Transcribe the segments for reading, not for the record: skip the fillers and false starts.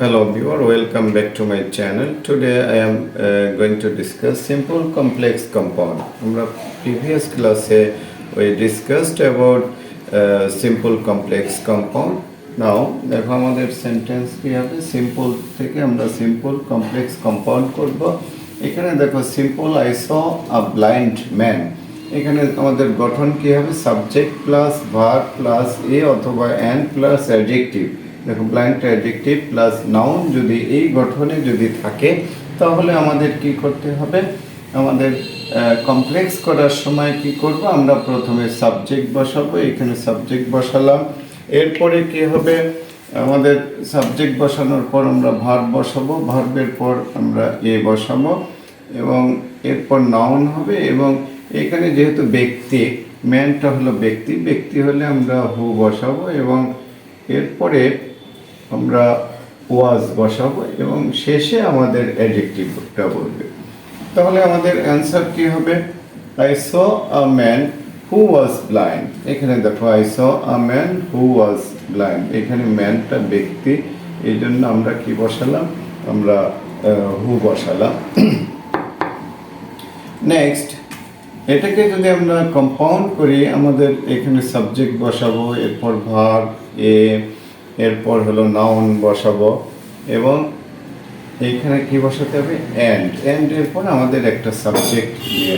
Hello viewer, welcome back to my channel. Today I am going to discuss simple complex compound. আমরা previous class we discussed about simple complex compound. Now দেখো আমাদের sentence কি হবে, simple থেকে আমরা simple complex compound করব। এখানে দেখো simple I saw a blind man. এখানে আমাদের গঠন কি হবে, subject plus verb plus a অথবা and plus adjective। দেখো ব্লাইন্ড অ্যাডজেক্টিভ প্লাস নাউন যদি এই গঠনে যদি থাকে তাহলে আমাদের কি করতে হবে, আমাদের কমপ্লেক্স করার সময় কি করব, আমরা প্রথমে সাবজেক্ট বসাবো। এখানে সাবজেক্ট বসালাম, এরপরে কি হবে, আমাদের সাবজেক্ট বসানোর পর আমরা ভার্ব বসাবো, ভার্বের পর আমরা এ বসাবো এবং এরপর নাউন হবে। এবং এখানে যেহেতু ব্যক্তি, ম্যানটা হলো ব্যক্তি, ব্যক্তি হলে আমরা হু বসাবো এবং এরপরে আমরা ওয়াজ বসাবো এবং শেষে আমাদের অ্যাডজেক্টিভটা বলবে। তাহলে আমাদের অ্যান্সার কি হবে, I saw a man who was blind. এখানে দেখো I saw a man who was blind, এখানে ম্যানটা ব্যক্তি, এই জন্য আমরা কি বসালাম, আমরা হু বসালাম। নেক্সট, এটাকে যদি আমরা কম্পাউন্ড করি, আমাদের এখানে সাবজেক্ট বসাবো, এরপর ভার্ব এ, এরপর হলো নাউন বসাবো এবং এইখানে কি বসাতে হবে, অ্যান্ড এরপর আমাদের একটা সাবজেক্ট নিয়ে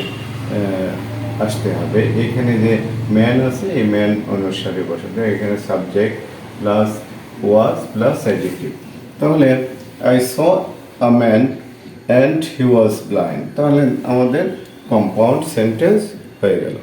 আসতে হবে। এখানে যে ম্যান আছে এই ম্যান অনুসারে বসাতে হবে, এখানে subject plus was plus adjective. তাহলে I saw a man and he was blind, তাহলে আমাদের কম্পাউন্ড সেন্টেন্স হয়ে গেল।